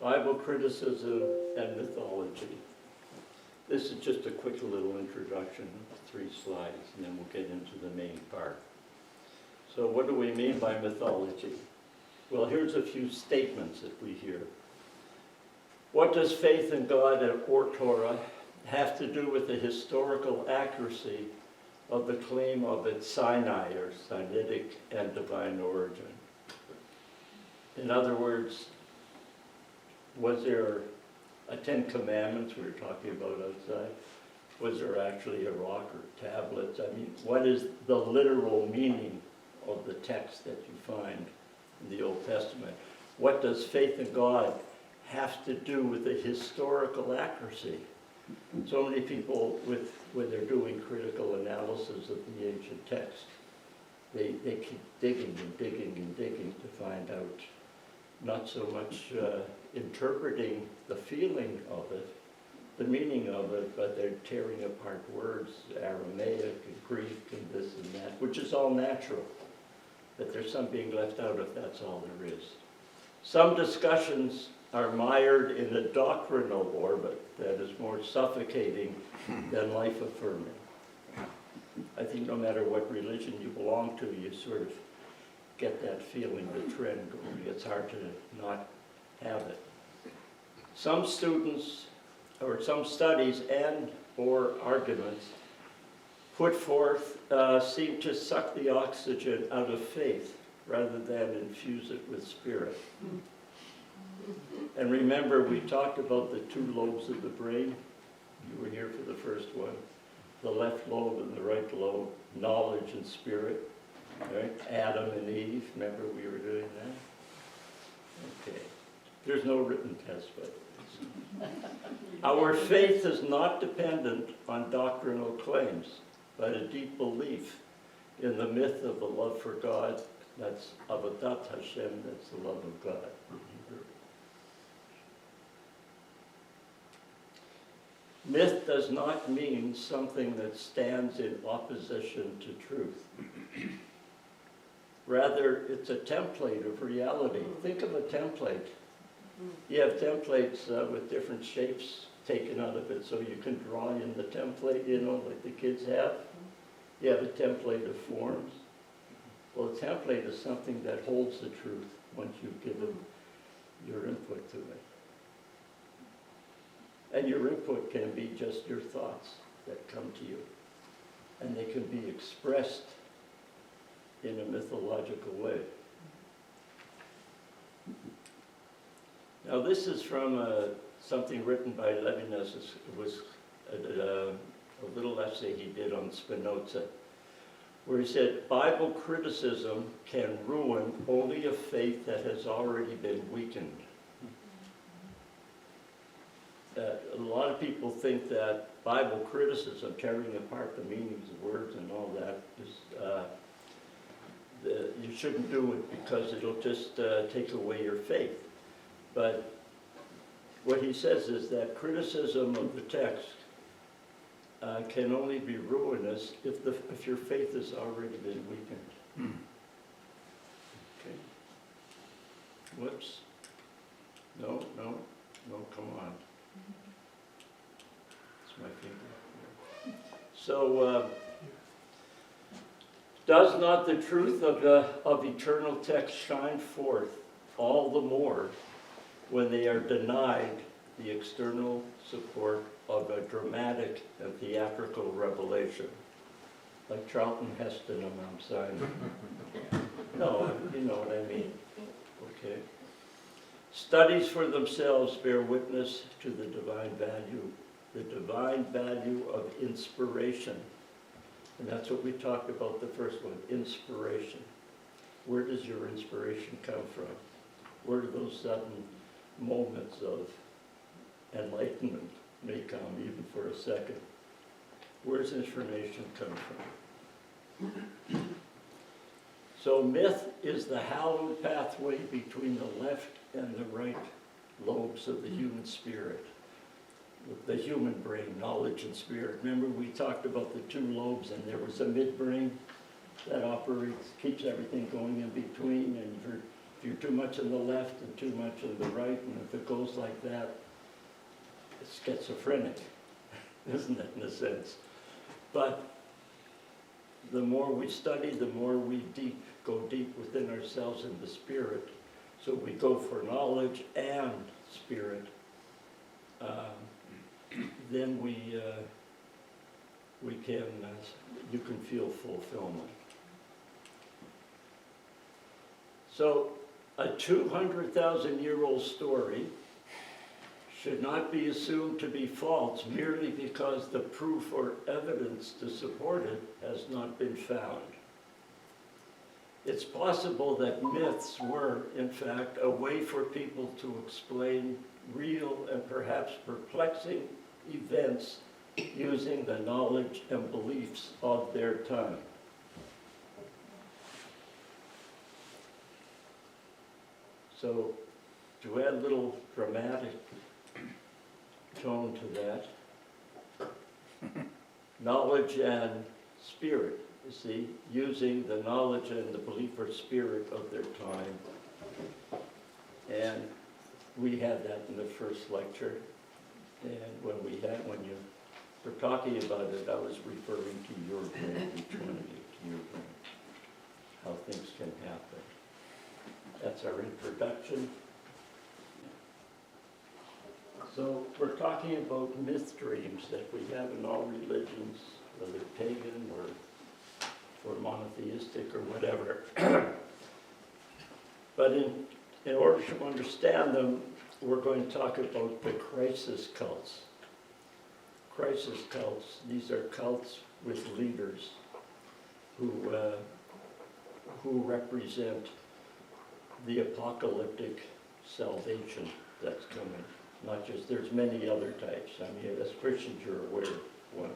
Bible criticism and mythology. This is just a quick little introduction, 3 slides, and then we'll get into the main part. So what do we mean by mythology? Well, here's a few statements that we hear. What does faith in God or Torah have to do with the historical accuracy of the claim of its Sinai or Sinaitic and divine origin? In other words, was there a 10 Commandments we were talking about outside? Was there actually a rock or tablets? I mean, what is the literal meaning of the text that you find in the Old Testament? What does faith in God have to do with the historical accuracy? So many people, when they're doing critical analysis of the ancient text, they keep digging and digging and digging to find out, not so much interpreting the feeling of it, the meaning of it, but they're tearing apart words, Aramaic and Greek and this and that, which is all natural. But there's some being left out if that's all there is. Some discussions are mired in a doctrinal orbit that is more suffocating than life-affirming. I think no matter what religion you belong to, you sort of get that feeling, the trend going. It's hard to not have it. Some students, or some studies and or arguments put forth seem to suck the oxygen out of faith rather than infuse it with spirit. And remember, we talked about the 2 lobes of the brain. You were here for the first one. The left lobe and the right lobe, knowledge and spirit. Right? Adam and Eve, remember we were doing that? Okay. There's no written test, but our faith is not dependent on doctrinal claims, but a deep belief in the myth of the love for God. That's Avodat Hashem, that's the love of God. Myth does not mean something that stands in opposition to truth. Rather, it's a template of reality. Think of a template. You have templates with different shapes taken out of it, so you can draw in the template, you know, like the kids have. You have a template of forms. Well, a template is something that holds the truth once you've given your input to it. And your input can be just your thoughts that come to you. And they can be expressed in a mythological way. Now this is from something written by Levinas. It was a little essay he did on Spinoza, where he said, Bible criticism can ruin only a faith that has already been weakened. A lot of people think that Bible criticism, tearing apart the meanings of words and all that, is you shouldn't do it because it'll just take away your faith. But what he says is that criticism of the text can only be ruinous if your faith has already been weakened. Okay. Whoops. No, come on. It's my finger. So, does not the truth of eternal text shine forth all the more when they are denied the external support of a dramatic and theatrical revelation, like Charlton Heston on Mount Sinai? No, you know what I mean. Okay. Studies for themselves bear witness to the divine value of inspiration. And that's what we talked about the first one, inspiration. Where does your inspiration come from? Where do those sudden moments of enlightenment may come, even for a second? Where does information come from? So myth is the hallowed pathway between the left and the right lobes of the human spirit, the human brain, knowledge and spirit. Remember we talked about the 2 lobes, and there was a midbrain that operates, keeps everything going in between, and If you're too much on the left and too much on the right, and if it goes like that, it's schizophrenic, isn't it, in a sense? But the more we study, the more we go deep within ourselves in the spirit. So we go for knowledge and spirit. Then you can feel fulfillment. So a 200,000-year-old story should not be assumed to be false merely because the proof or evidence to support it has not been found. It's possible that myths were, in fact, a way for people to explain real and perhaps perplexing events using the knowledge and beliefs of their time. So, to add a little dramatic tone to that, knowledge and spirit, you see, using the knowledge and the belief or spirit of their time. And we had that in the first lecture, and when you were talking about it, I was referring to your brain, each one of you, to your brain, how things can happen. That's our introduction. So we're talking about myth dreams that we have in all religions, whether pagan or monotheistic or whatever. But in order to understand them, we're going to talk about the crisis cults. Crisis cults, these are cults with leaders who represent the apocalyptic salvation that's coming. Not just, there's many other types. I mean, as Christians, you're aware of one.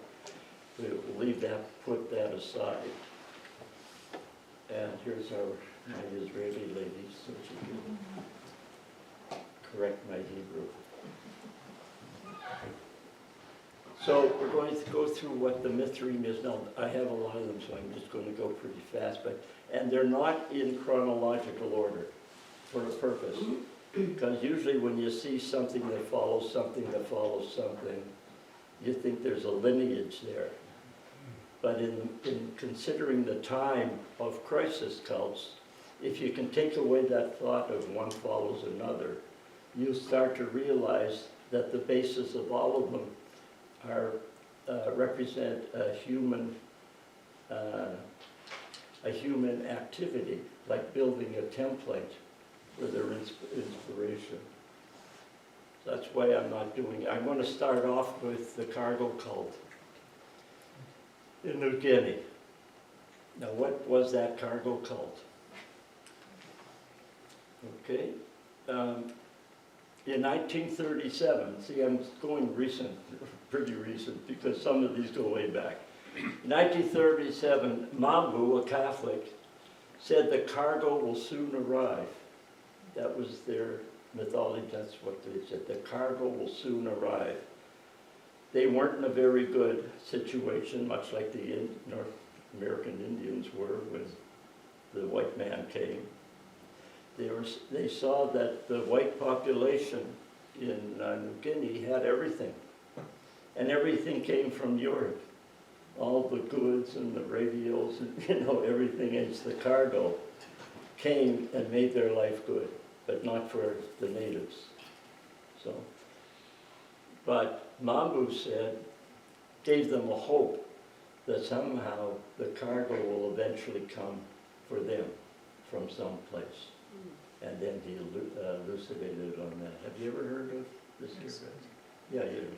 We'll leave that, put that aside. And here's my Israeli lady, so she can correct my Hebrew. So we're going to go through what the myth dream is now. I have a lot of them, so I'm just going to go pretty fast. And they're not in chronological order for a purpose. Because usually when you see something that follows something that follows something, you think there's a lineage there. But in considering the time of crisis cults, if you can take away that thought of one follows another, you start to realize that the basis of all of them represent a human activity, like building a template for their inspiration. That's why I'm not doing it. I'm going to start off with the cargo cult in New Guinea. Now, what was that cargo cult? Okay. In 1937, see, I'm going recent, pretty recent, because some of these go way back. In 1937, Mambu, a Catholic, said the cargo will soon arrive. That was their mythology, that's what they said. The cargo will soon arrive. They weren't in a very good situation, much like the North American Indians were when the white man came. They saw that the white population in New Guinea had everything. And everything came from Europe. All the goods and the radios and, everything is the cargo came and made their life good, but not for the natives. But Mambu gave them a hope that somehow the cargo will eventually come for them from someplace. And then he elucidated on that. Have you ever heard of this? Yes. Yeah, you do.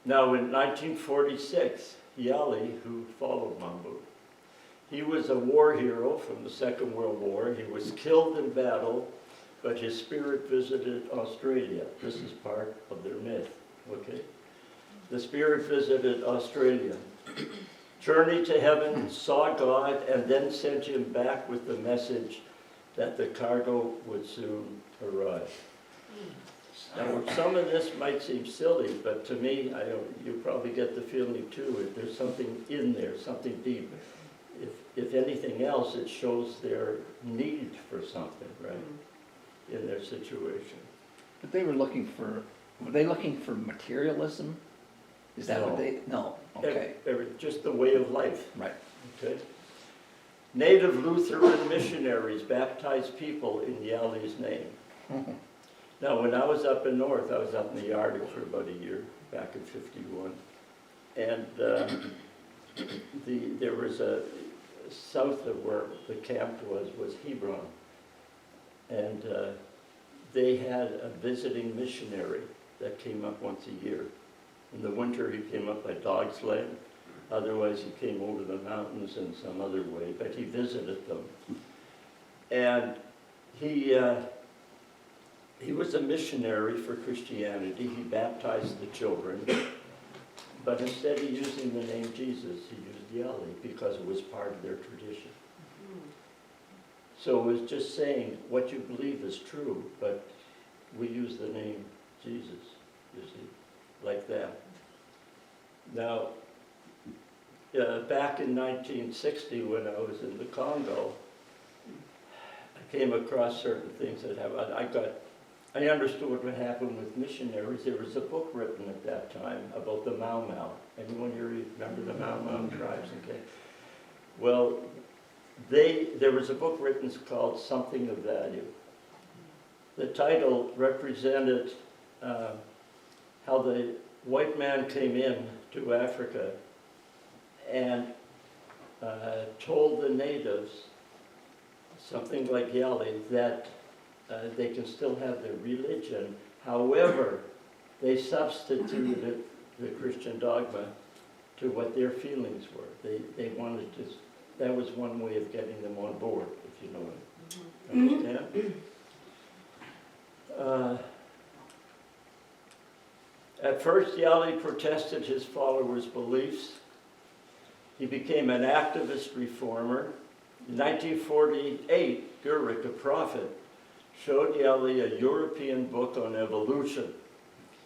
Now in 1946, Yali, who followed Mambu, he was a war hero from the Second World War. He was killed in battle, but his spirit visited Australia. This is part of their myth, okay? The spirit visited Australia, journeyed to heaven, saw God, and then sent him back with the message that the cargo would soon arrive. Now, some of this might seem silly, but to me, you probably get the feeling too, there's something in there, something deep. if anything else, it shows their need for something, right, in their situation. But they were looking for materialism? Is that what they, no, okay, Just the way of life, right. okay? Native Lutheran missionaries baptized people in Yali's name. Now, when I was up in North, I was up in the Arctic for about a year, back in '51. And there was south of where the camp was Hebron. And they had a visiting missionary that came up once a year. In the winter, he came up by dog sled. Otherwise, he came over the mountains in some other way, but he visited them. And he was a missionary for Christianity. He baptized the children. But instead of using the name Jesus, he used Yali because it was part of their tradition. So it was just saying what you believe is true, but we use the name Jesus, you see, like that. Now, back in 1960 when I was in the Congo, I came across certain things that happened. I understood what happened with missionaries. There was a book written at that time about the Mau Mau. Anyone here remember the Mau Mau tribes? Okay. Well, there was a book written called Something of Value. The title represented how the white man came in to Africa and told the natives, something like Yali, that they can still have their religion. However, they substituted the Christian dogma to what their feelings were. They wanted to, that was one way of getting them on board, if you know what I understand. At first, Yali protested his followers' beliefs. He became an activist reformer. In 1948, Gurik, a prophet, showed Yali a European book on evolution.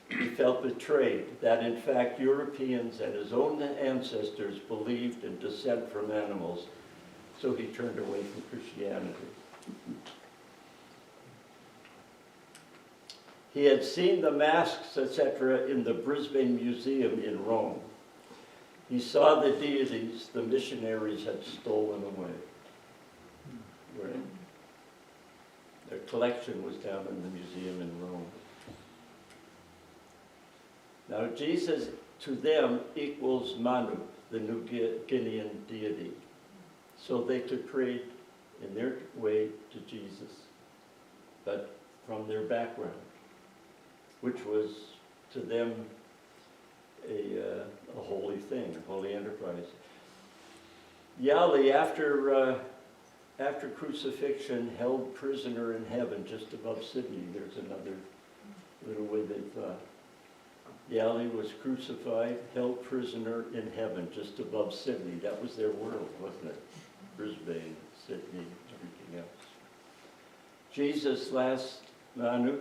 He felt betrayed that, in fact, Europeans and his own ancestors believed in descent from animals, so he turned away from Christianity. He had seen the masks, etc., in the Brisbane Museum in Rome. He saw the deities the missionaries had stolen away. Right? Their collection was down in the museum in Rome. Now, Jesus, to them, equals Manu, the New Guinean deity. So they could pray in their way to Jesus, but from their background, which was to them a holy thing, a holy enterprise. Yali, after crucifixion, held prisoner in heaven just above Sydney. There's another little way they thought. Yali was crucified, held prisoner in heaven just above Sydney. That was their world, wasn't it? Brisbane, Sydney, everything else. Jesus, last Manu,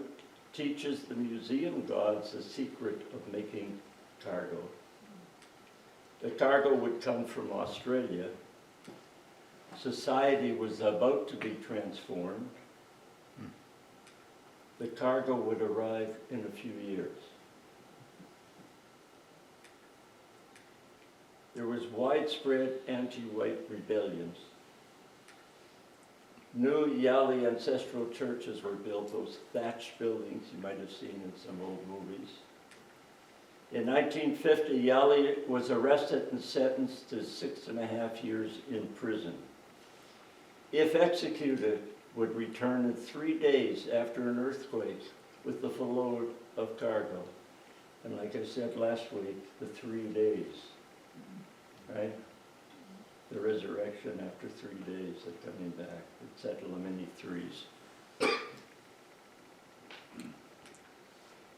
teaches the museum gods the secret of making cargo. The cargo would come from Australia. Society was about to be transformed. The cargo would arrive in a few years. There was widespread anti-white rebellions. New Yali ancestral churches were built, those thatched buildings you might have seen in some old movies. In 1950, Yali was arrested and sentenced to 6.5 years in prison. If executed, would return in 3 days after an earthquake with the full load of cargo. And like I said last week, the 3 days, right? The resurrection after 3 days of coming back, would settle them in the threes.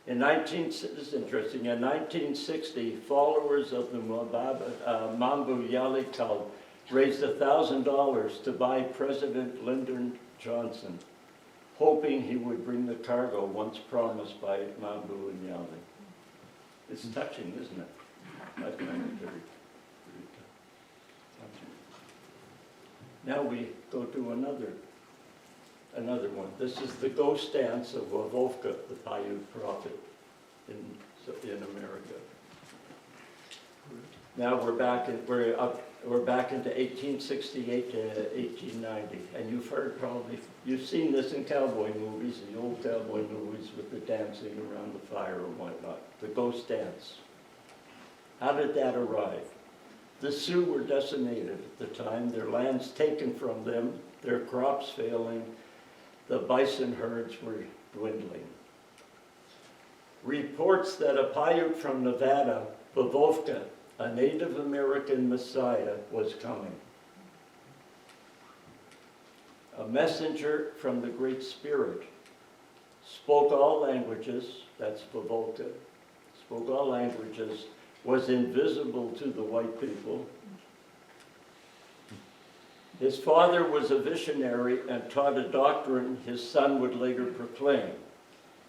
This is interesting, in 1960, followers of the Mambu Yali cult raised $1,000 to buy President Lyndon Johnson, hoping he would bring the cargo once promised by Mambu and Yali. It's touching, isn't it? I find it very touching. Now we go to another one. This is the ghost dance of Wavovka, the Paiute prophet in America. Now we're back into 1868 to 1890, and you've seen this in cowboy movies, the old cowboy movies with the dancing around the fire and whatnot, the ghost dance. How did that arrive? The Sioux were decimated at the time, their lands taken from them, their crops failing, the bison herds were dwindling. Reports that a Paiute from Nevada, Wavovka, a Native American messiah, was coming. A messenger from the Great Spirit spoke all languages, that's Wavovka, spoke all languages, was invisible to the white people. His father was a visionary and taught a doctrine his son would later proclaim.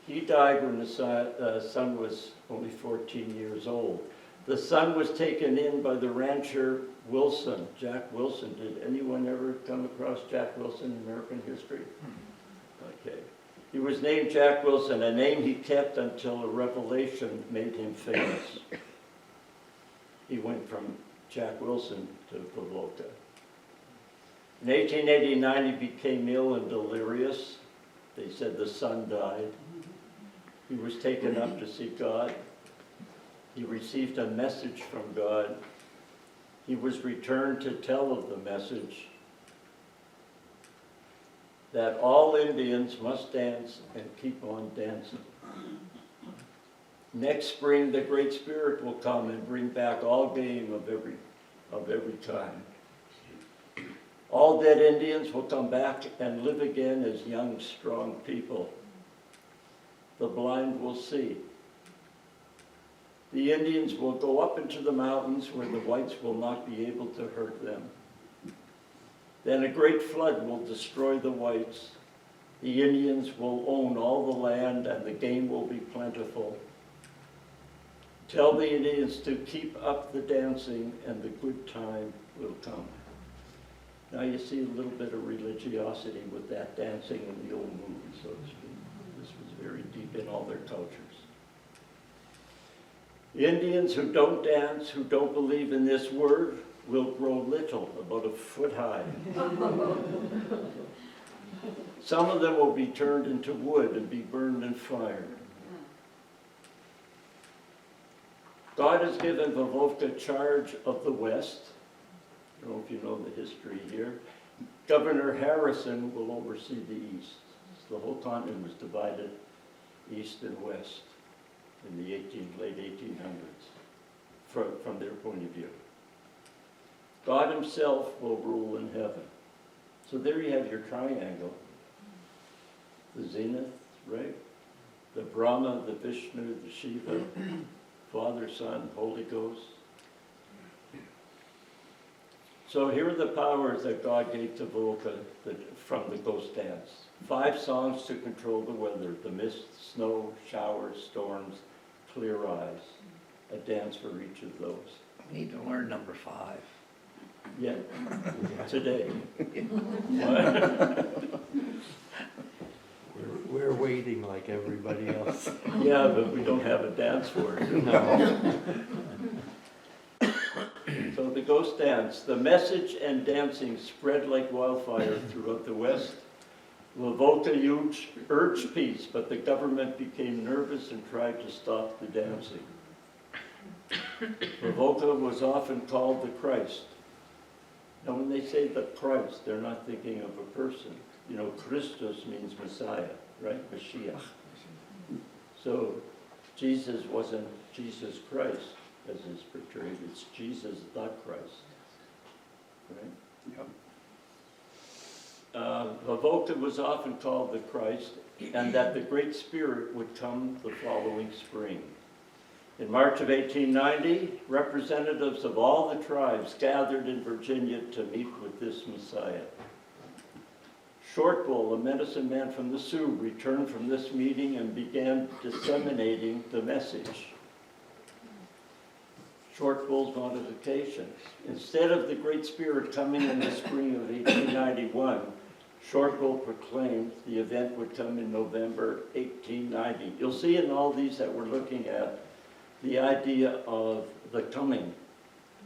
He died when the son was only 14 years old. The son was taken in by the rancher Wilson, Jack Wilson. Did anyone ever come across Jack Wilson in American history? Okay. He was named Jack Wilson, a name he kept until a revelation made him famous. He went from Jack Wilson to Wavovka. In 1889, he became ill and delirious. They said the son died. He was taken up to see God. He received a message from God. He was returned to tell of the message that all Indians must dance and keep on dancing. Next spring, the Great Spirit will come and bring back all game of every time. All dead Indians will come back and live again as young, strong people. The blind will see. The Indians will go up into the mountains where the whites will not be able to hurt them. Then a great flood will destroy the whites. The Indians will own all the land and the game will be plentiful. Tell the Indians to keep up the dancing and the good time will come. Now you see a little bit of religiosity with that dancing in the old movies, so to speak. This was very deep in all their cultures. Indians who don't dance, who don't believe in this word, will grow little, about a foot high. Some of them will be turned into wood and be burned in fire. God has given Wavovka charge of the West. I don't know if you know the history here. Governor Harrison will oversee the East. The whole continent was divided East and West in the late 1800s, from their point of view. God himself will rule in heaven. So there you have your triangle. The zenith, right? The Brahma, the Vishnu, the Shiva, Father, Son, Holy Ghost. So here are the powers that God gave to Wavovka from the ghost dance. 5 songs to control the weather, the mist, snow, showers, storms, clear eyes. A dance for each of those. We need to learn number 5. Yeah, today. We're waiting like everybody else. Yeah, but we don't have a dance for it. No. So the ghost dance, the message and dancing spread like wildfire throughout the West. Wavovka urged peace, but the government became nervous and tried to stop the dancing. Wavovka was often called the Christ. Now when they say the Christ, they're not thinking of a person. You know, Christus means Messiah, right? Mashiach. So Jesus wasn't Jesus Christ, as is portrayed. It's Jesus the Christ, right? Yep. Wavovka was often called the Christ, and that the Great Spirit would come the following spring. In March of 1890, representatives of all the tribes gathered in Virginia to meet with this Messiah. Shortbull, a medicine man from the Sioux, returned from this meeting and began disseminating the message. Short Bull's modifications. Instead of the Great Spirit coming in the spring of 1891, Short Bull proclaimed the event would come in November 1890. You'll see in all these that we're looking at the idea of the coming.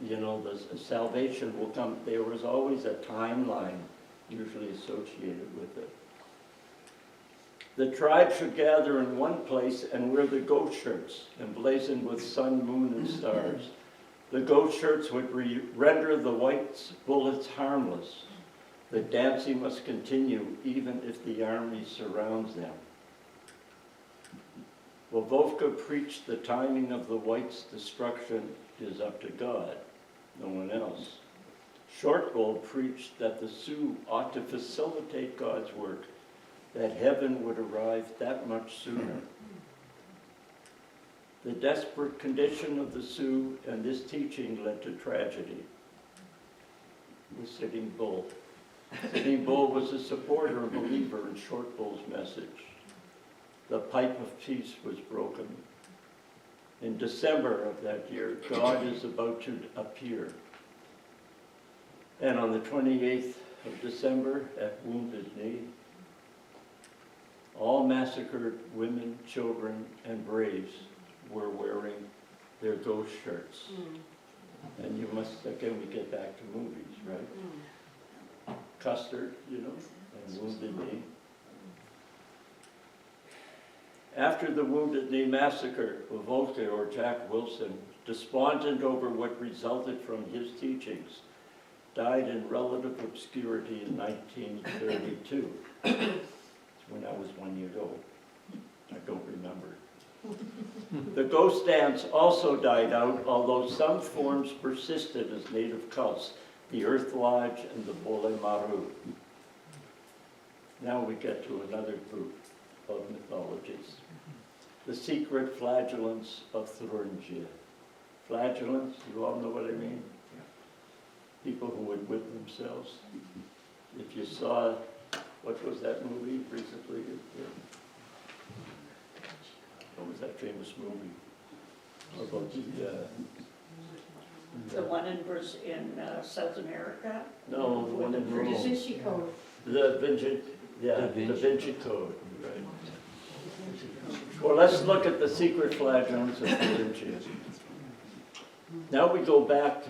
You know, the salvation will come. There was always a timeline usually associated with it. The tribe should gather in one place and wear the goat shirts emblazoned with sun, moon, and stars. The goat shirts would render the white bullets harmless. The dancing must continue even if the army surrounds them. Wawowka preached the timing of the whites' destruction is up to God, no one else. Short Bull preached that the Sioux ought to facilitate God's work, that heaven would arrive that much sooner. The desperate condition of the Sioux and this teaching led to tragedy. The Sitting Bull. Sitting Bull was a supporter and believer in Short Bull's message. The pipe of peace was broken. In December of that year, God is about to appear. And on the 28th of December, at Wounded Knee, all massacred women, children, and braves were wearing their ghost shirts. And you must, again, we get back to movies, right? Custard, you know, and Wounded Knee. After the Wounded Knee massacre, Wawowka, or Jack Wilson, despondent over what resulted from his teachings, died in relative obscurity in 1932. It's when I was 1 year old. I don't remember. The ghost dance also died out, although some forms persisted as native cults, the Earth Lodge and the Bole Maru. Now we get to another group of mythologies. The secret flagellants of Thuringia. Flagellants, you all know what I mean? People who would whip themselves. If you saw, what was that movie recently? What was that famous movie? About The one in South America? no, the one in Da Rome. Vinci Code. The Vinci, yeah, Da the Vinci. Vinci Code, right. Well, let's look at the secret flagellants of Thuringia. Now we go back,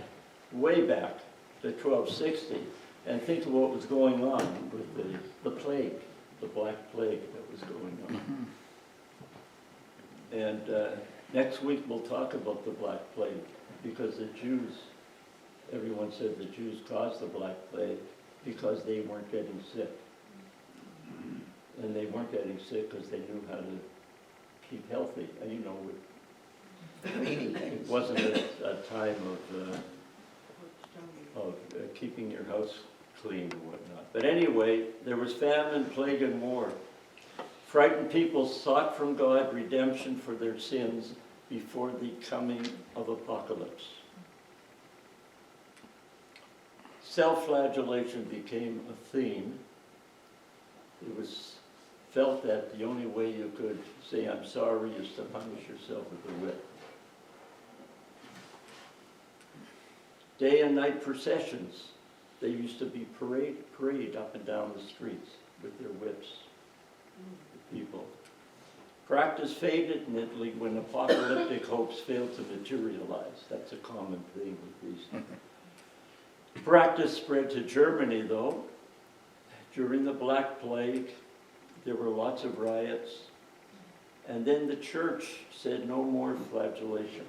way back to 1260, and think of what was going on with the plague, the Black Plague that was going on. And next week we'll talk about the Black Plague, because the Jews, everyone said the Jews caused the Black Plague because they weren't getting sick. And they weren't getting sick because they knew how to keep healthy. And you know, it wasn't a time of keeping your house clean and whatnot. But anyway, there was famine, plague, and war. Frightened people sought from God redemption for their sins before the coming of apocalypse. Self-flagellation became a theme. It was felt that the only way you could say I'm sorry is to punish yourself with a whip. Day and night processions. They used to be parade up and down the streets with their whips. The people. Practice faded in Italy when apocalyptic hopes failed to materialize. That's a common thing with these. Practice spread to Germany, though. During the Black Plague, there were lots of riots. And then the church said no more flagellation.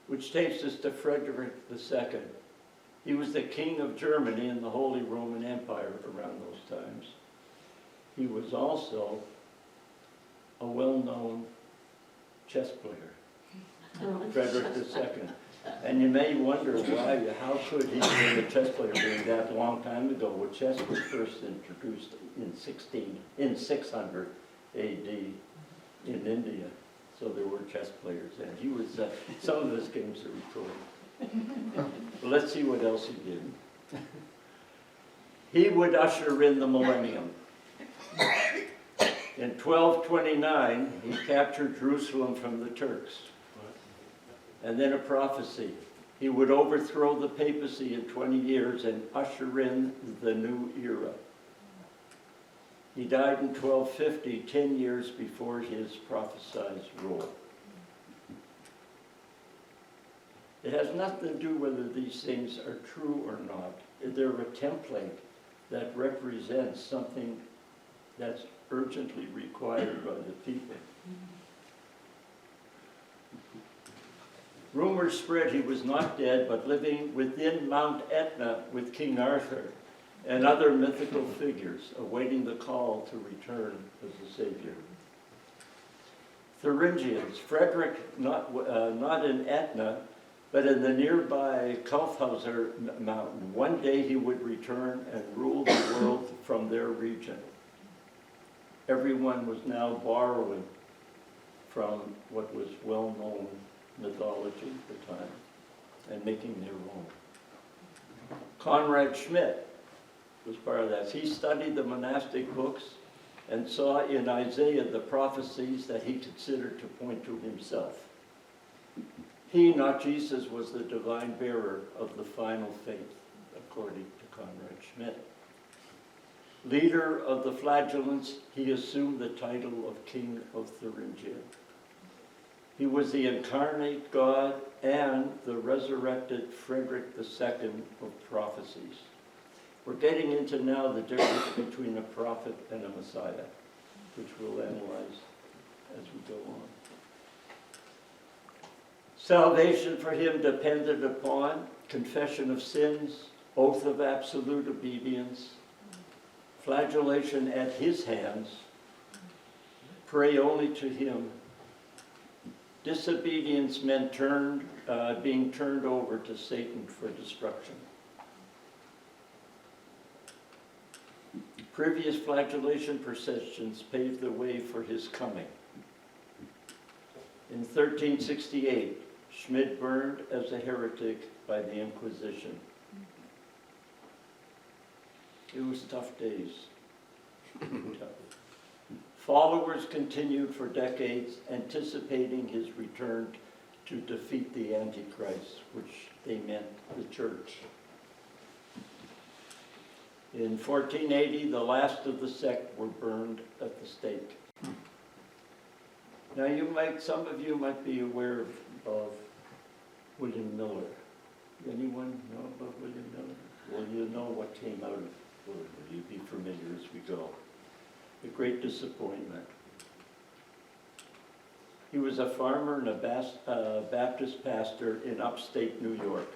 Which takes us to Frederick II. He was the king of Germany in the Holy Roman Empire around those times. He was also a well-known chess player, Frederick II. And you may wonder why, how could he be a chess player being that long time ago? Well, chess was first introduced in 600 AD in India. So there were chess players, and he was, some of his games are recorded. Well, let's see what else he did. He would usher in the millennium. In 1229, he captured Jerusalem from the Turks. And then a prophecy. He would overthrow the papacy in 20 years and usher in the new era. He died in 1250, 10 years before his prophesied rule. It has nothing to do whether these things are true or not. They're a template that represents something that's urgently required by the people. Rumors spread he was not dead, but living within Mount Etna with King Arthur and other mythical figures, awaiting the call to return as a savior. Thuringians, Frederick, not in Etna, but in the nearby Kaufhauser mountain. One day he would return and rule the world from their region. Everyone was now borrowing from what was well-known mythology at the time and making their own. Conrad Schmidt was part of that. He studied the monastic books and saw in Isaiah the prophecies that he considered to point to himself. He, not Jesus, was the divine bearer of the final faith, according to Conrad Schmidt. Leader of the flagellants, he assumed the title of King of Thuringia. He was the incarnate God and the resurrected Frederick II of prophecies. We're getting into now the difference between a prophet and a Messiah, which we'll analyze as we go on. Salvation for him depended upon confession of sins, oath of absolute obedience, flagellation at his hands, pray only to him. Disobedience meant being turned over to Satan for destruction. Previous flagellation processions paved the way for his coming. In 1368, Schmidt burned as a heretic by the Inquisition. It was tough days. Tough. Followers continued for decades, anticipating his return to defeat the Antichrist, which they meant the church. In 1480, the last of the sect were burned at the stake. Now some of you might be aware of William Miller. Anyone know about William Miller? Well, you know what came out of William. You'll be familiar as we go. A great disappointment. He was a farmer and a Baptist pastor in upstate New York.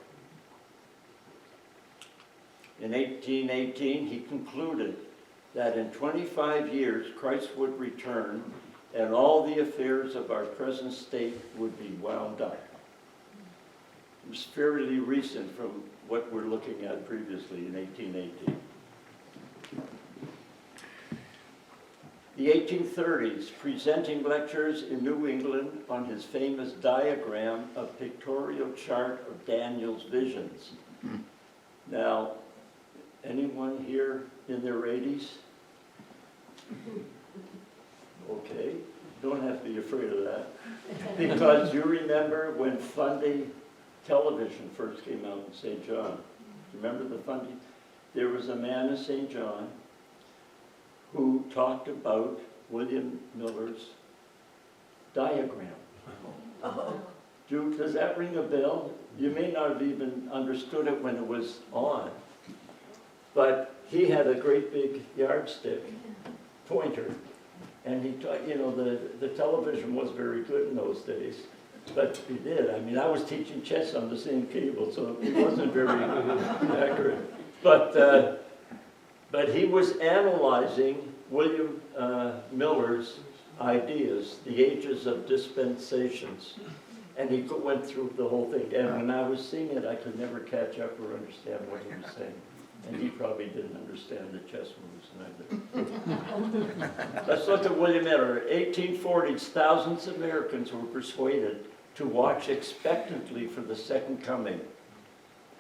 In 1818, he concluded that in 25 years, Christ would return and all the affairs of our present state would be wound up. It was fairly recent from what we're looking at previously in 1818. The 1830s, presenting lectures in New England on his famous diagram of pictorial chart of Daniel's visions. Now, anyone here in their 80s? Okay, don't have to be afraid of that. Because you remember when Fundy television first came out in St. John. Remember the Fundy? There was a man in St. John who talked about William Miller's diagram. Does that ring a bell? You may not have even understood it when it was on, but he had a great big yardstick pointer, and he taught, the television was very good in those days, but he did. I mean, I was teaching chess on the same cable, so it wasn't very accurate. But he was analyzing William Miller's ideas, the ages of dispensations, and he went through the whole thing. And when I was seeing it, I could never catch up or understand what he was saying. And he probably didn't understand the chess moves neither. Let's look at William Miller. 1840s, thousands of Americans were persuaded to watch expectantly for the second coming.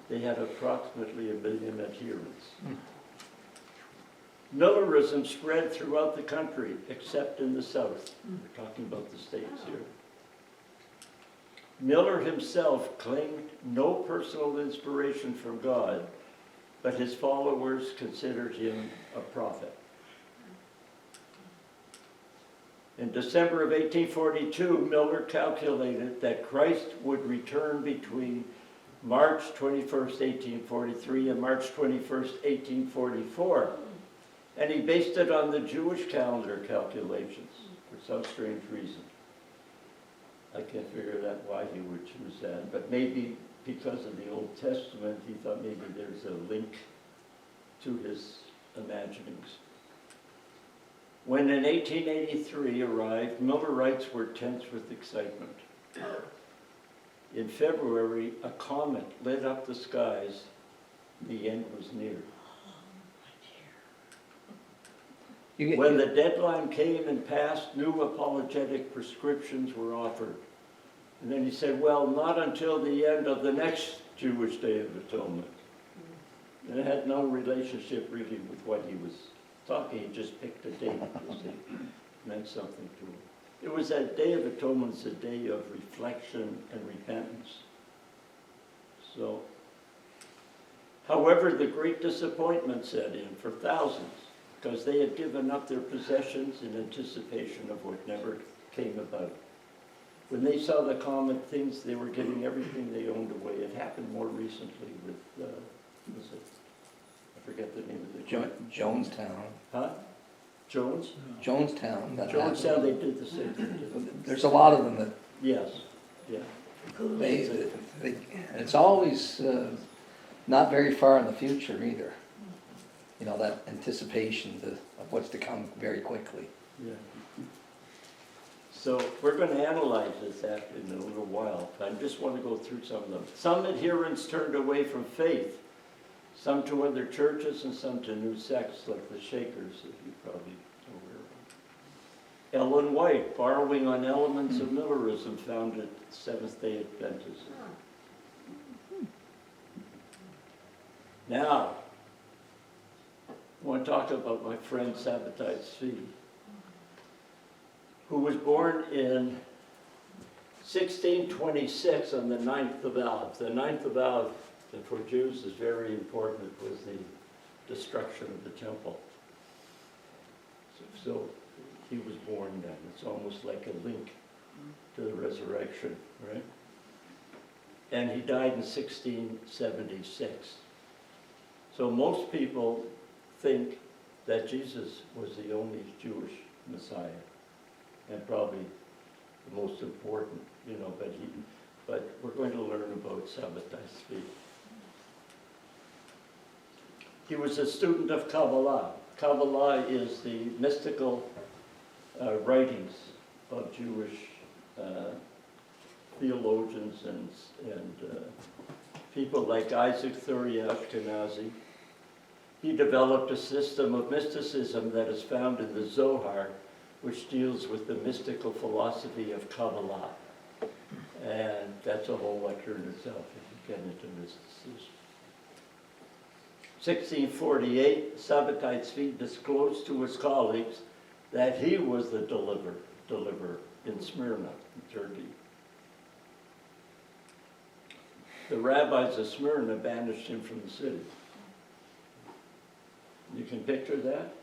They had approximately 1 million adherents. Millerism spread throughout the country, except in the South. We're talking about the States here. Miller himself claimed no personal inspiration from God, but his followers considered him a prophet. In December of 1842, Miller calculated that Christ would return between March 21st, 1843 and March 21st, 1844. And he based it on the Jewish calendar calculations for some strange reason. I can't figure out why he would choose that, but maybe because of the Old Testament, he thought maybe there's a link to his imaginings. When in 1883 arrived, Millerites were tense with excitement. In February, a comet lit up the skies. The end was near. When the deadline came and passed, new apologetic prescriptions were offered. And then he said, well, not until the end of the next Jewish Day of Atonement. And it had no relationship really with what he was talking. He just picked a date because it meant something to him. It was that Day of Atonement's a day of reflection and repentance. So, however, the great disappointment set in for thousands, because they had given up their possessions in anticipation of what never came about. When they saw the comet, they were giving everything they owned away. It happened more recently with, I forget the name of the Jonestown. Huh? Jones? Jonestown. Jonestown, they did the same thing. There's a lot of them that Yes, yeah. it's always not very far in the future either. You know, that anticipation of what's to come very quickly. Yeah. So we're going to analyze this after in a little while. I just want to go through some of them. Some adherents turned away from faith, some to other churches and some to new sects like the Shakers, as you probably are aware of. Ellen White, borrowing on elements of Millerism, founded Seventh-day Adventism. Now, I want to talk about my friend Sabbatai Tzvi, who was born in 1626 on the 9th of Av. The 9th of Av, for Jews, is very important. It was the destruction of the temple. So he was born then. It's almost like a link to the resurrection, right? And he died in 1676. So most people think that Jesus was the only Jewish Messiah, and probably the most important, you know, but we're going to learn about Sabbatai Tzvi. He was a student of Kabbalah. Kabbalah is the mystical writings of Jewish theologians and people like Isaac Thury Ashkenazi. He developed a system of mysticism that is found in the Zohar, which deals with the mystical philosophy of Kabbalah. And that's a whole lecture in itself if you get into mysticism. 1648, Sabbatai Tzvi disclosed to his colleagues that he was the deliverer in Smyrna, in Turkey. The rabbis of Smyrna banished him from the city. You can picture that?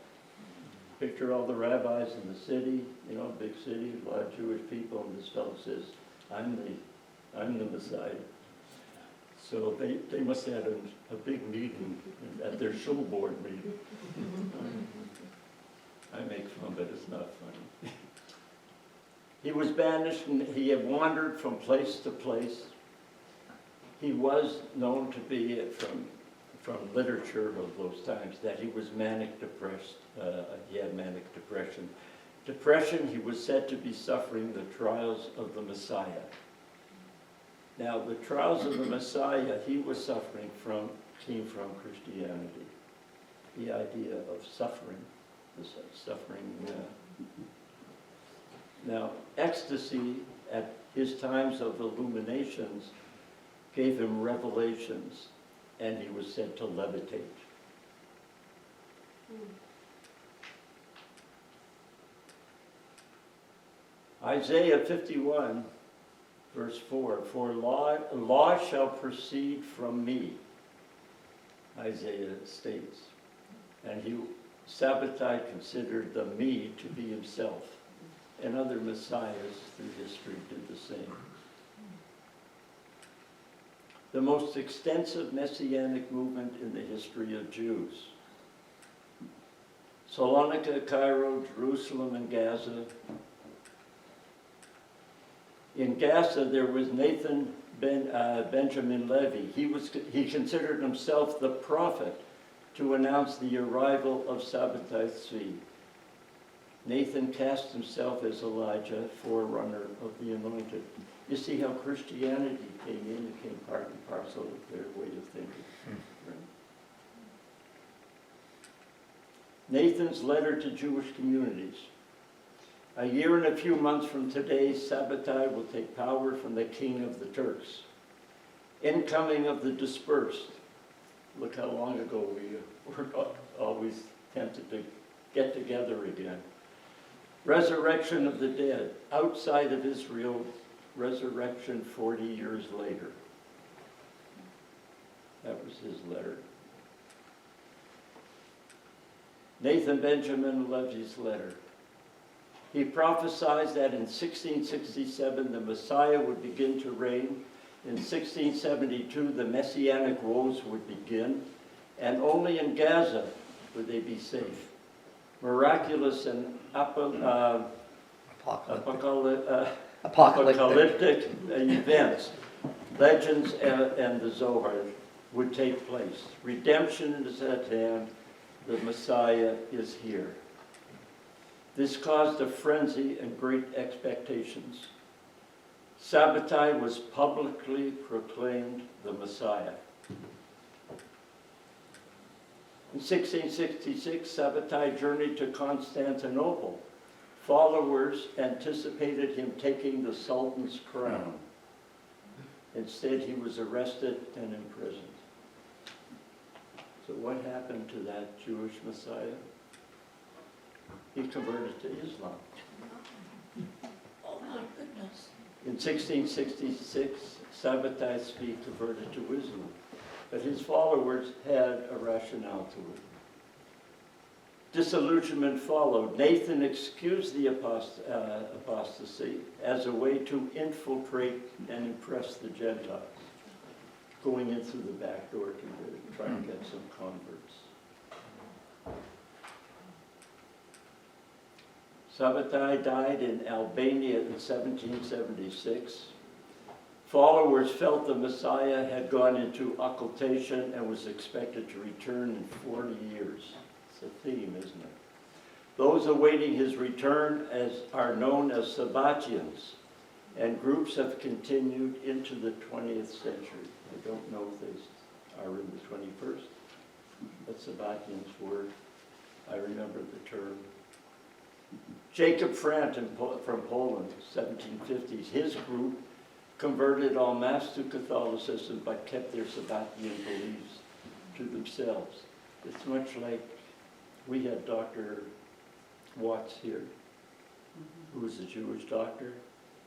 Picture all the rabbis in the city, you know, big city, a lot of Jewish people, and this fellow says, I'm the Messiah. So they must have had a big meeting at their shul board meeting. I make fun, but it's not funny. He was banished and he had wandered from place to place. He was known to be from literature of those times that he was manic depressed. He had manic depression. Depression, he was said to be suffering the trials of the Messiah. Now, the trials of the Messiah he was suffering from came from Christianity. The idea of suffering, Now, ecstasy at his times of illuminations gave him revelations, and he was said to levitate. Isaiah 51, verse 4, for law shall proceed from me, Isaiah states. And Sabbatai considered the me to be himself. And other messiahs through history did the same. The most extensive messianic movement in the history of Jews. Salonika, Cairo, Jerusalem, and Gaza. In Gaza, there was Nathan Benjamin Levi. He considered himself the prophet to announce the arrival of Sabbatai Tzvi. Nathan cast himself as Elijah, forerunner of the anointed. You see how Christianity came in, it came part and parcel of their way of thinking. Right? Nathan's letter to Jewish communities. A year and a few months from today, Sabbatai will take power from the king of the Turks. Incoming of the dispersed. Look how long ago we were always tempted to get together again. Resurrection of the dead. Outside of Israel, resurrection 40 years later. That was his letter. Nathan Benjamin Levi's letter. He prophesied that in 1667 the Messiah would begin to reign. In 1672 the Messianic woes would begin, and only in Gaza would they be safe. Miraculous and apocalyptic events, legends, and the Zohar would take place. Redemption is at hand. The Messiah is here. This caused a frenzy and great expectations. Sabbatai was publicly proclaimed the Messiah. In 1666, Sabbatai journeyed to Constantinople. Followers anticipated him taking the Sultan's crown. Instead, he was arrested and imprisoned. So what happened to that Jewish Messiah? He converted to Islam. Oh my goodness. In 1666, Sabbatai Tzvi converted to Islam, but his followers had a rationale to it. Disillusionment followed. Nathan excused the apostasy as a way to infiltrate and impress the Gentiles, going in through the back door to try and get some converts. Sabbatai died in Albania in 1776. Followers felt the Messiah had gone into occultation and was expected to return in 40 years. It's a theme, isn't it? Those awaiting his return are known as Sabbatians, and groups have continued into the 20th century. I don't know if they are in the 21st, but Sabbatians were, I remember the term. Jacob Frank from Poland, 1750s, his group converted en masse to Catholicism but kept their Sabbatian beliefs to themselves. It's much like we had Dr. Watts here, who was a Jewish doctor,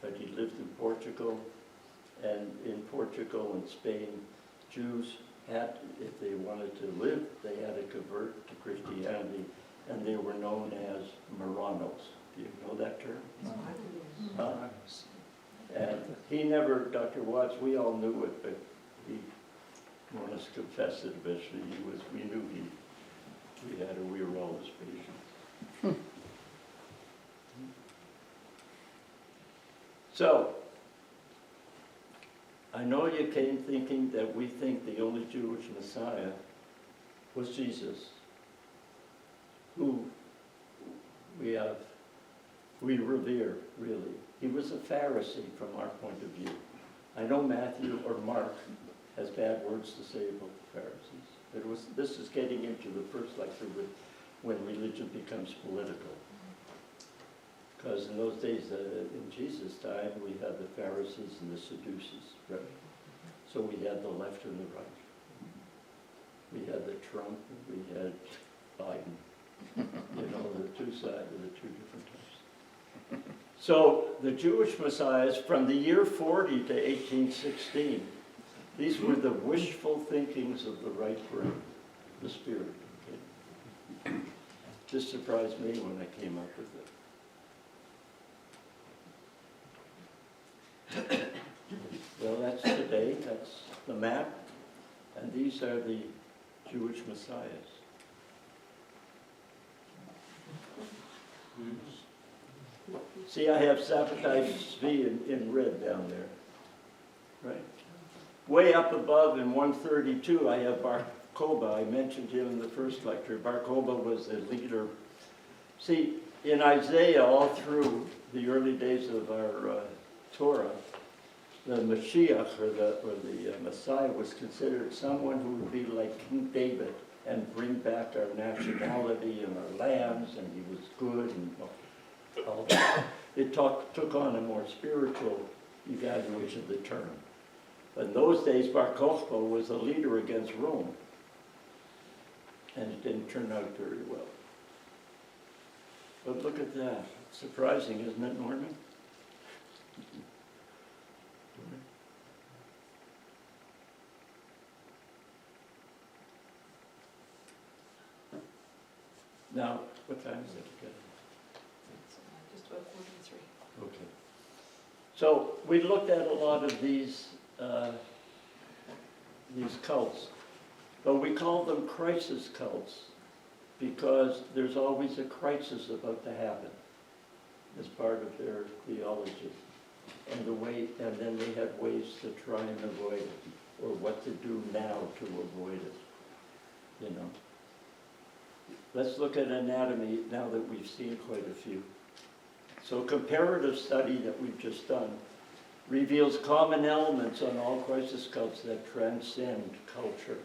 but he lived in Portugal, and in Portugal and Spain, Jews had, if they wanted to live, they had to convert to Christianity, and they were known as Marranos. Do you know that term? And he never, Dr. Watts, we all knew it, but he wanted us to confess it eventually. We knew we were all his patients. So, I know you came thinking that we think the only Jewish Messiah was Jesus, who we revere, really. He was a Pharisee from our point of view. I know Matthew or Mark has bad words to say about the Pharisees. This is getting into the first lecture when religion becomes political. Because in those days, in Jesus' time, we had the Pharisees and the Sadducees, right? So we had the left and the right. We had the Trump, and we had Biden. You know, the two sides of the two different types. So the Jewish messiahs from the year 40 to 1816, these were the wishful thinkings of the right brain, the spirit. Okay? This surprised me when I came up with it. Well, that's today, that's the map, and these are the Jewish messiahs. See, I have Sabbatai Zvi in red down there, right? Way up above in 132, I have Bar Kokhba. I mentioned him in the first lecture. Bar Kokhba was the leader. See, in Isaiah, all through the early days of our Torah, the Mashiach, or the Messiah, was considered someone who would be like King David and bring back our nationality and our lands, and he was good and all that. It took on a more spiritual evaluation of the term. But in those days, Bar Kokhba was a leader against Rome, and it didn't turn out very well. But look at that. Surprising, isn't it, Norman? Now, what time is it again? Just about 43. Okay. So we looked at a lot of these cults, but we call them crisis cults because there's always a crisis about to happen as part of their theology, and then they had ways to try and avoid it, or what to do now to avoid it. You know. Let's look at anatomy now that we've seen quite a few. So comparative study that we've just done reveals common elements on all crisis cults that transcend culture.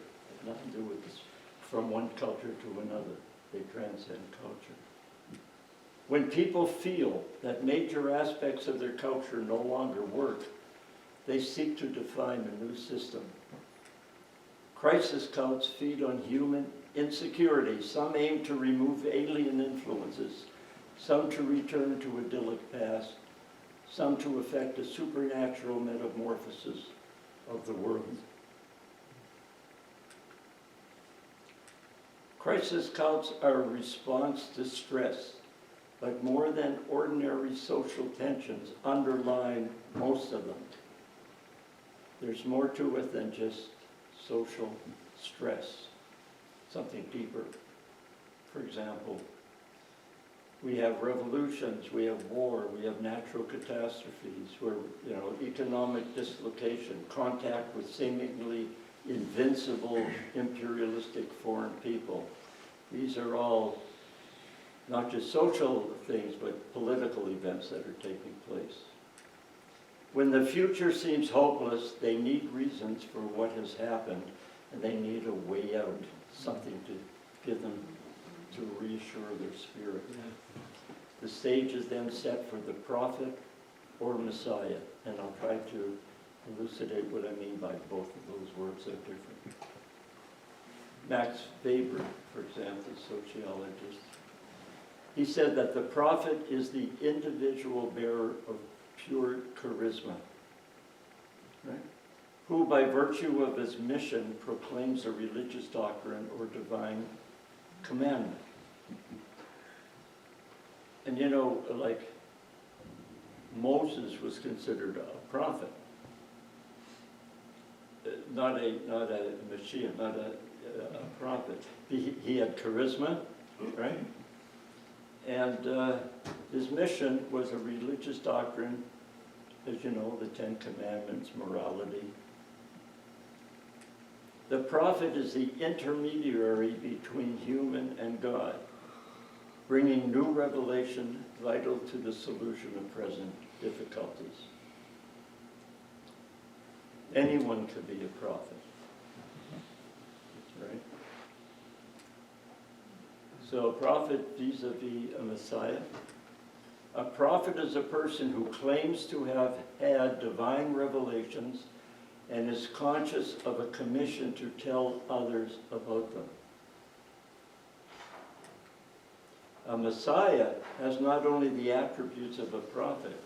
Nothing to do with this, from one culture to another. They transcend culture. When people feel that major aspects of their culture no longer work, they seek to define a new system. Crisis cults feed on human insecurity. Some aim to remove alien influences, some to return to idyllic past, some to effect a supernatural metamorphosis of the world. Crisis cults are a response to stress, but more than ordinary social tensions underline most of them. There's more to it than just social stress, something deeper. For example, we have revolutions, we have war, we have natural catastrophes, where, economic dislocation, contact with seemingly invincible imperialistic foreign people. These are all not just social things, but political events that are taking place. When the future seems hopeless, they need reasons for what has happened, and they need a way out, something to give them, to reassure their spirit. The stage is then set for the prophet or Messiah, and I'll try to elucidate what I mean by both of those words. They're different. Max Weber, for example, sociologist, he said that the prophet is the individual bearer of pure charisma, right? Who by virtue of his mission proclaims a religious doctrine or divine commandment. And like Moses was considered a prophet, not a Mashiach, not a prophet. He had charisma, right? And his mission was a religious doctrine, as you know, the Ten Commandments, morality. The prophet is the intermediary between human and God, bringing new revelation vital to the solution of present difficulties. Anyone could be a prophet, right? So a prophet vis-a-vis a Messiah. A prophet is a person who claims to have had divine revelations and is conscious of a commission to tell others about them. A Messiah has not only the attributes of a prophet,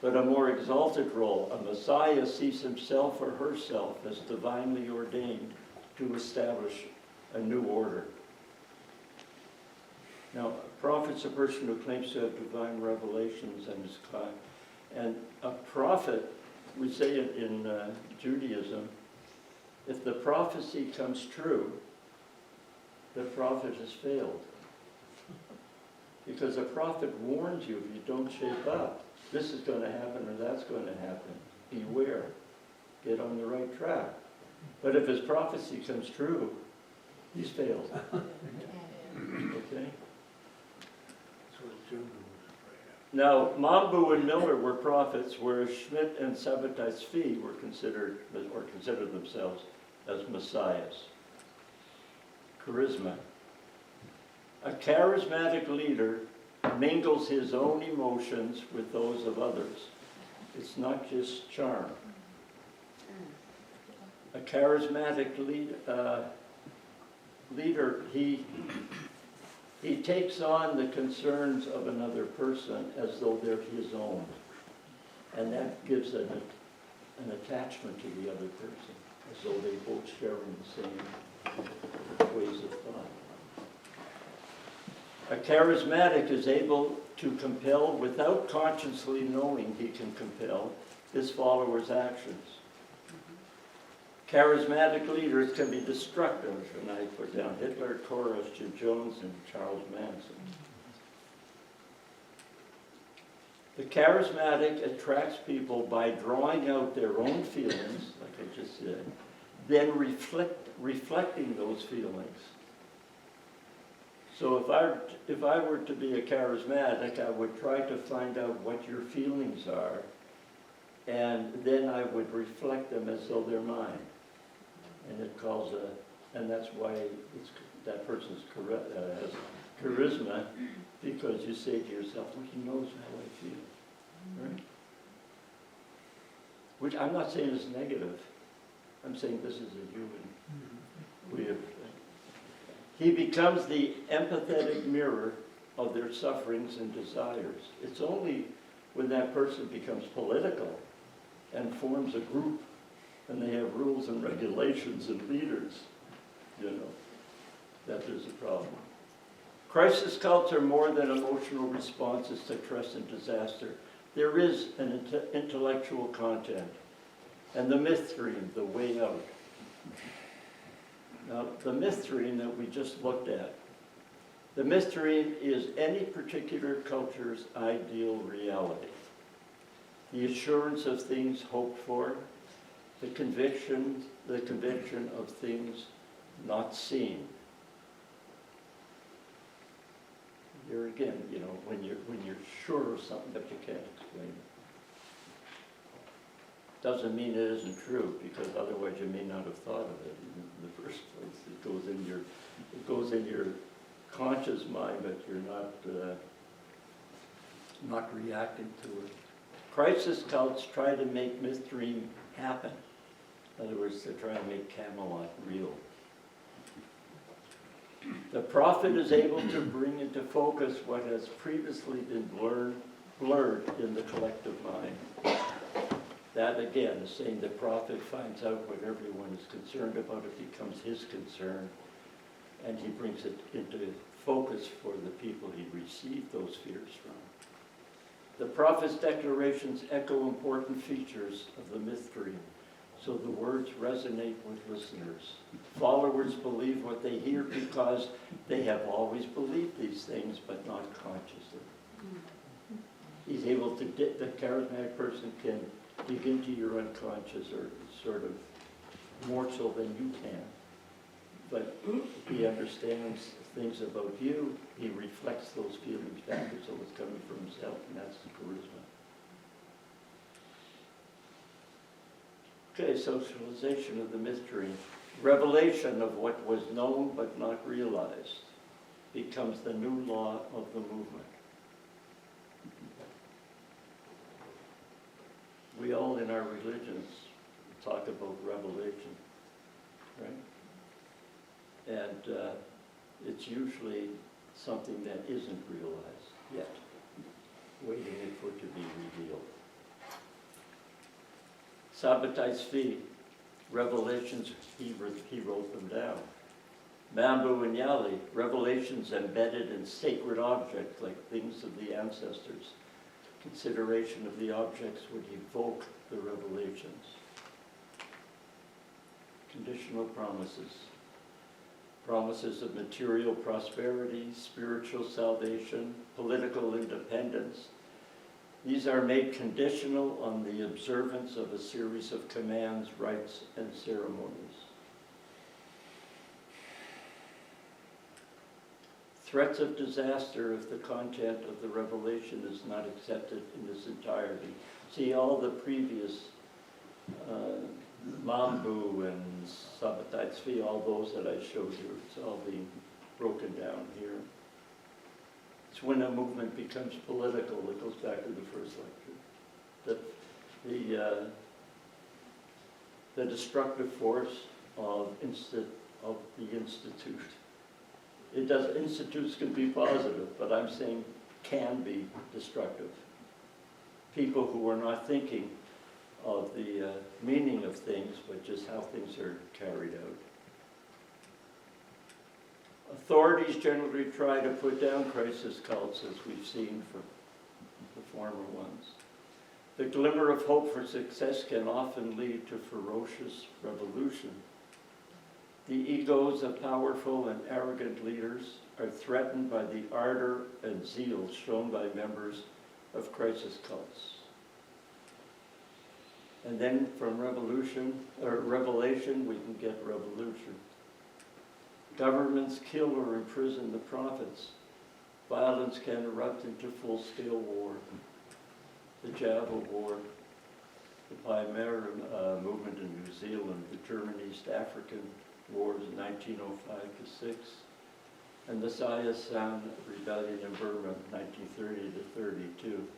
but a more exalted role. A Messiah sees himself or herself as divinely ordained to establish a new order. Now, a prophet's a person who claims to have divine revelations and is caught. And a prophet, we say it in Judaism, if the prophecy comes true, the prophet has failed. Because a prophet warns you if you don't shape up. This is going to happen or that's going to happen. Beware. Get on the right track. But if his prophecy comes true, he's failed. Okay? Now, Mambu and Miller were prophets, whereas Schmidt and Sabbatai Tzvi were considered themselves as messiahs. Charisma. A charismatic leader mingles his own emotions with those of others. It's not just charm. A charismatic leader, he takes on the concerns of another person as though they're his own. And that gives an attachment to the other person, as though they both share in the same ways of thought. A charismatic is able to compel, without consciously knowing he can compel, his followers' actions. Charismatic leaders can be destructive, and I put down Hitler, Koresh, Jim Jones, and Charles Manson. The charismatic attracts people by drawing out their own feelings, like I just said, then reflecting those feelings. So if I were to be a charismatic, I would try to find out what your feelings are, and then I would reflect them as though they're mine. And that's why that person has charisma, because you say to yourself, well, he knows how I feel, right? Which I'm not saying is negative. I'm saying this is a human way of. He becomes the empathetic mirror of their sufferings and desires. It's only when that person becomes political and forms a group and they have rules and regulations and leaders, that there's a problem. Crisis cults are more than emotional responses to stress and disaster. There is an intellectual content and the myth stream, the way out. Now, the myth stream that we just looked at, the myth stream is any particular culture's ideal reality. The assurance of things hoped for, the conviction of things not seen. Here again, when you're sure of something but you can't explain it. Doesn't mean it isn't true, because otherwise you may not have thought of it in the first place. It goes in your conscious mind, but you're not reacting to it. Crisis cults try to make mystery happen. In other words, they try to make Camelot real. The prophet is able to bring into focus what has previously been blurred in the collective mind. That, again, is saying the prophet finds out what everyone is concerned about. It becomes his concern, and he brings it into focus for the people he received those fears from. The prophet's declarations echo important features of the mystery, so the words resonate with listeners. Followers believe what they hear because they have always believed these things, but not consciously. He's able to, the charismatic person can dig into your unconscious, or sort of more so than you can. But he understands things about you, he reflects those feelings back, so it's coming from himself, and that's the charisma. Okay, socialization of the mystery. Revelation of what was known but not realized becomes the new law of the movement. We all in our religions talk about revelation, right? And it's usually something that isn't realized yet, waiting for it to be revealed. Sabbatai Tzvi, revelations, he wrote them down. Mambu and Yali, revelations embedded in sacred objects like things of the ancestors. Consideration of the objects would evoke the revelations. Conditional promises. Promises of material prosperity, spiritual salvation, political independence. These are made conditional on the observance of a series of commands, rites, and ceremonies. Threats of disaster if the content of the revelation is not accepted in its entirety. See, all the previous Mambu and Sabbatai Tzvi, all those that I showed you, it's all being broken down here. It's when a movement becomes political, it goes back to the first lecture. The destructive force of the institute. Institutes can be positive, but I'm saying can be destructive. People who are not thinking of the meaning of things, but just how things are carried out. Authorities generally try to put down crisis cults, as we've seen from the former ones. The glimmer of hope for success can often lead to ferocious revolution. The egos of powerful and arrogant leaders are threatened by the ardor and zeal shown by members of crisis cults. And then from revelation, we can get revolution. Governments kill or imprison the prophets. Violence can erupt into full-scale war. The Java War, the Pioneer movement in New Zealand, the German-East African Wars in 1905 to 6, and the Saya-San Rebellion in Burma, 1930 to 32.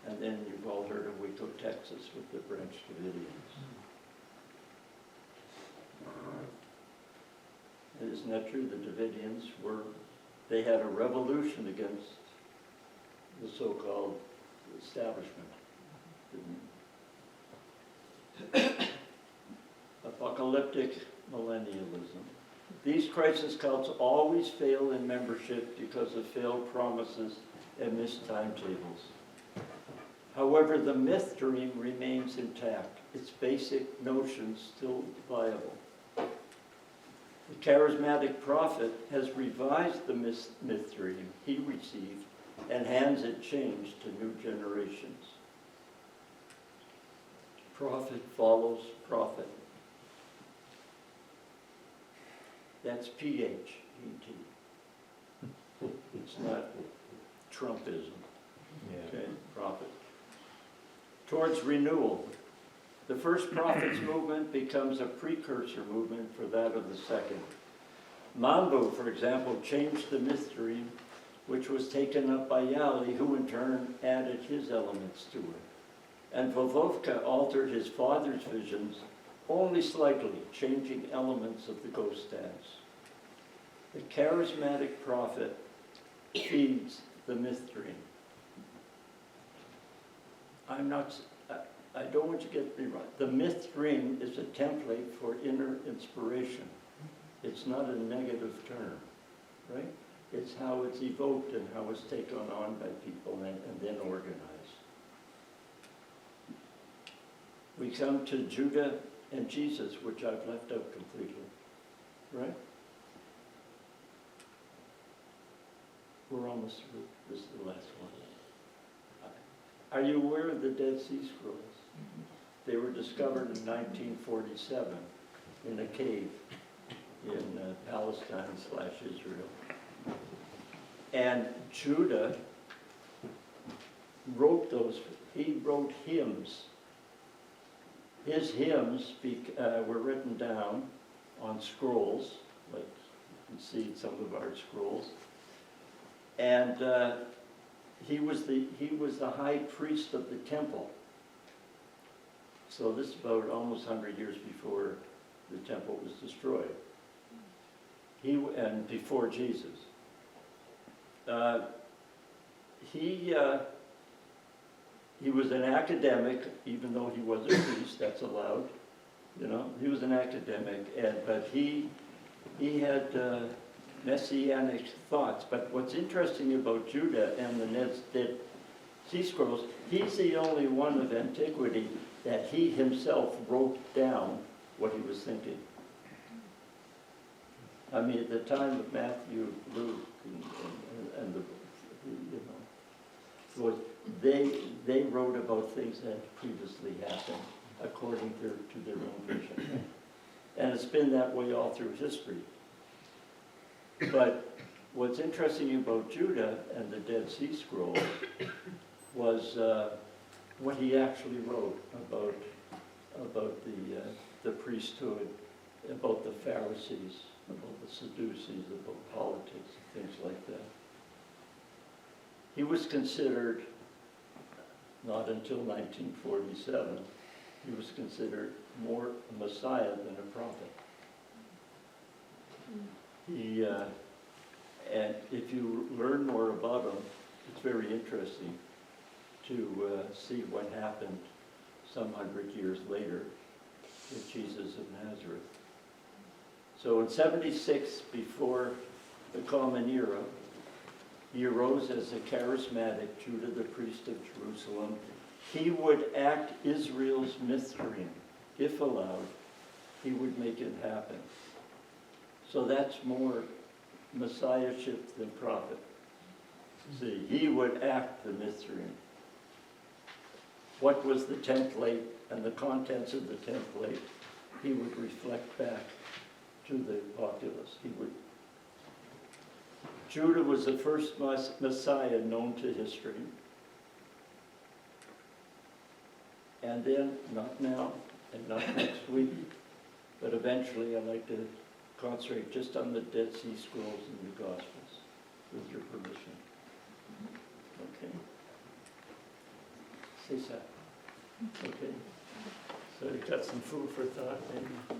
And then you've all heard of Waco, Texas, with the Branch Davidians. And isn't that true? The Davidians they had a revolution against the so-called establishment. Apocalyptic millennialism. These crisis cults always fail in membership because of failed promises and missed timetables. However, the myth dream remains intact, its basic notions still viable. The charismatic prophet has revised the myth dream he received and hands it change to new generations. Prophet follows prophet. That's P-H-E-T. It's not Trumpism. Okay, prophet. Towards renewal. The first prophet's movement becomes a precursor movement for that of the second. Mambo, for example, changed the myth dream, which was taken up by Yali, who in turn added his elements to it. And Vovovka altered his father's visions only slightly, changing elements of the ghost dance. The charismatic prophet feeds the myth dream. I don't want you to get me wrong. The myth dream is a template for inner inspiration. It's not a negative term, right? It's how it's evoked and how it's taken on by people and then organized. We come to Judah and Jesus, which I've left out completely, right? We're almost through. This is the last one. Are you aware of the Dead Sea Scrolls? They were discovered in 1947 in a cave in Palestine/Israel. And Judah wrote those, he wrote hymns. His hymns were written down on scrolls, like you can see some of our scrolls. And he was the high priest of the temple. So this is about almost 100 years before the temple was destroyed. And before Jesus. he was an academic, even though he was a priest, that's allowed, you know, he was an academic, but he had messianic thoughts. But what's interesting about Judah and the Dead Sea Scrolls, he's the only one of antiquity that he himself wrote down what he was thinking. I mean, at the time of Matthew, Luke, and the, you know, was, they wrote about things that had previously happened according to their own vision. And it's been that way all through history. But what's interesting about Judah and the Dead Sea Scrolls was what he actually wrote about the priesthood, about the Pharisees, about the Sadducees, about politics, things like that. He was considered, not until 1947, he was considered more a Messiah than a prophet. He, and if you learn more about him, it's very interesting to see what happened some 100 years later with Jesus of Nazareth. So in 76, before the Common Era, he arose as a charismatic Judah, the priest of Jerusalem. He would act Israel's Mithraim. If allowed, he would make it happen. So that's more messiahship than prophet. See, he would act the Mithraim. What was the template and the contents of the template, he would reflect back to the populace. Judah was the first Messiah known to history. And then, not now, and not next week, but eventually I'd like to concentrate just on the Dead Sea Scrolls and the Gospels, with your permission. Okay? Say so. Okay. So you got some food for thought, maybe?